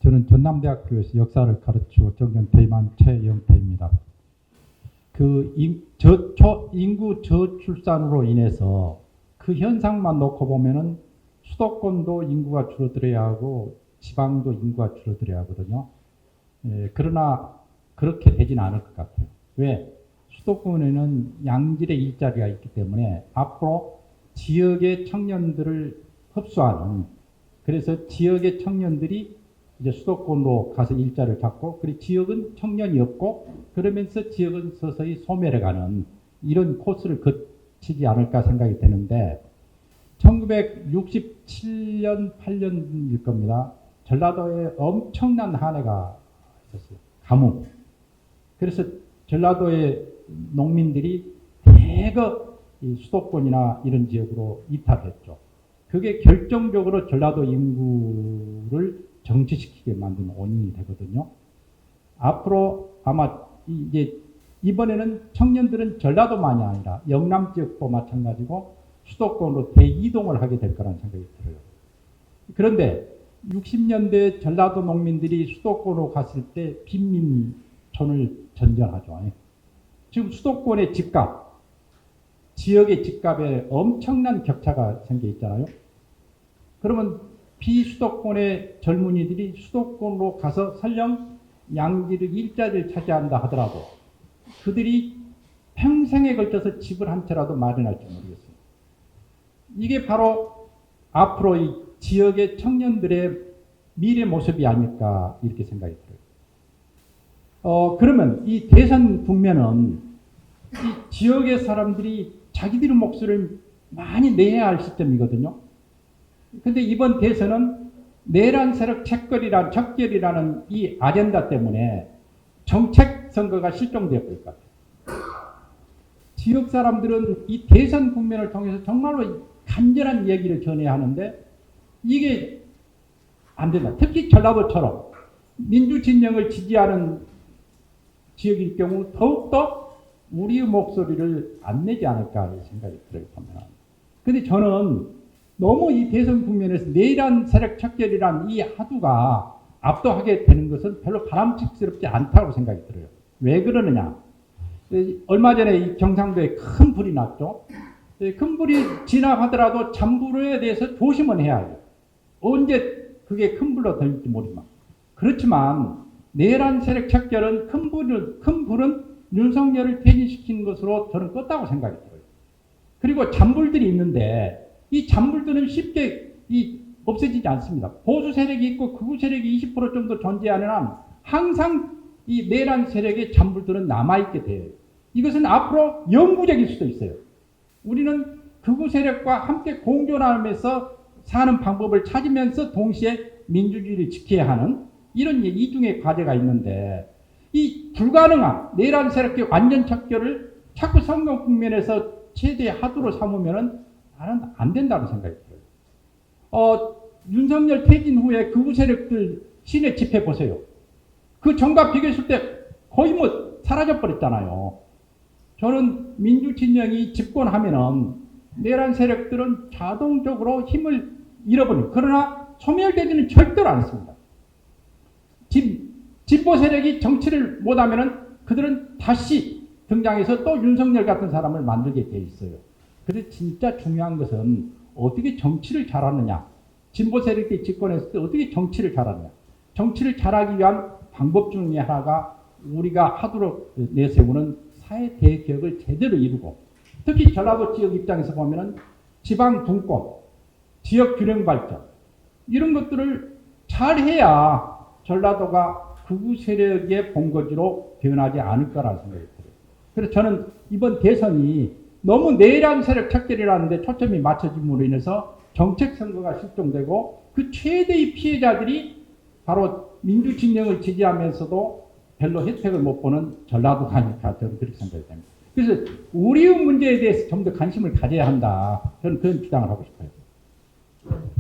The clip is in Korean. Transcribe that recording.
저는 전남대학교에서 역사를 가르치고 정년퇴임한 최영태입니다. 인구 저출산으로 인해서 그 현상만 놓고 보면은 수도권도 인구가 줄어들어야 하고 지방도 인구가 줄어들어야 하거든요. 그러나 그렇게 되지는 않을 것 같아요. 왜? 수도권에는 양질의 일자리가 있기 때문에 앞으로 지역의 청년들을 흡수하는, 그래서 지역의 청년들이 이제 수도권으로 가서 일자리를 잡고, 그리고 지역은 청년이 없고, 그러면서 지역은 서서히 소멸해가는 이런 코스를 거치지 않을까 생각이 되는데, 1967년, 8년일 겁니다. 전라도에 엄청난 한 해가 있었어요. 가뭄. 그래서 전라도의 농민들이 대거 이 수도권이나 이런 지역으로 이탈했죠. 그게 결정적으로 전라도 인구를 정체시키게 만든 원인이 되거든요. 앞으로 아마 이제 이번에는 청년들은 전라도만이 아니라 영남 지역도 마찬가지고 수도권으로 대이동을 하게 될 거라는 생각이 들어요. 그런데 60년대 전라도 농민들이 수도권으로 갔을 때 빈민촌을 전전하죠. 지금 수도권의 집값, 지역의 집값에 엄청난 격차가 생겨 있잖아요. 그러면 비수도권의 젊은이들이 수도권으로 가서 설령 양질의 일자리를 차지한다 하더라도 그들이 평생에 걸쳐서 집을 한 채라도 마련할지 모르겠어요. 이게 바로 앞으로 이 지역의 청년들의 미래 모습이 아닐까 이렇게 생각이 들어요. 그러면 이 대선 국면은 이 지역의 사람들이 자기들의 목소리를 많이 내야 할 시점이거든요. 근데 이번 대선은 내란 세력 척결이라는 이 아젠다 때문에 정책 선거가 실종되어 버릴 것 같아요. 지역 사람들은 이 대선 국면을 통해서 정말로 간절한 얘기를 전해야 하는데 이게 안 된다. 특히 전라도처럼 민주 진영을 지지하는 지역일 경우 더욱더 우리의 목소리를 안 내지 않을까 생각이 들어요. 그런데 저는 너무 이 대선 국면에서 내란 세력 척결이란 이 화두가 압도하게 되는 것은 별로 바람직스럽지 않다고 생각이 들어요. 왜 그러느냐? 얼마 전에 이 경상도에 큰 불이 났죠. 큰 불이 진압하더라도 잔불에 대해서 조심은 해야 해요. 언제 그게 큰 불로 들릴지 모르지만. 그렇지만 내란 세력 척결은 큰 불은 윤석열을 퇴진시키는 것으로 저는 껐다고 생각이 들어요. 그리고 잔불들이 있는데 이 잔불들은 쉽게 없어지지 않습니다. 보수 세력이 있고 극우 세력이 20% 정도 존재하는 한 항상 이 내란 세력의 잔불들은 남아있게 돼요. 이것은 앞으로 영구적일 수도 있어요. 우리는 극우 세력과 함께 공존하면서 사는 방법을 찾으면서 동시에 민주주의를 지켜야 하는 이런 이중의 과제가 있는데 이 불가능한 내란 세력의 완전 척결을 자꾸 선거 국면에서 최대 하두로 삼으면은 나는 안 된다고 생각이 들어요. 윤석열 퇴진 후에 극우 세력들 시내 집회 보세요. 그 전과 비교했을 때 거의 사라져버렸잖아요. 저는 민주 진영이 집권하면은 내란 세력들은 자동적으로 힘을 잃어버립니다. 그러나 소멸되지는 절대로 않습니다. 진보 세력이 정치를 못하면은 그들은 다시 등장해서 또 윤석열 같은 사람을 만들게 돼 있어요. 그래서 진짜 중요한 것은 어떻게 정치를 잘하느냐. 진보 세력이 집권했을 때 어떻게 정치를 잘하느냐. 정치를 잘하기 위한 방법 중에 하나가 우리가 하도록 내세우는 사회 대개혁을 제대로 이루고 특히 전라도 지역 입장에서 보면은 지방 분권, 지역 균형 발전 이런 것들을 잘해야 전라도가 극우 세력의 본거지로 변하지 않을 거라는 생각이 들어요. 그래서 저는 이번 대선이 너무 내란 세력 척결이라는 데 초점이 맞춰짐으로 인해서 정책 선거가 실종되고 그 최대의 피해자들이 바로 민주 진영을 지지하면서도 별로 혜택을 못 보는 전라도가 아닐까 저는 그렇게 생각이 됩니다. 그래서 우리의 문제에 대해서 좀 더 관심을 가져야 한다. 저는 그런 주장을 하고 싶어요.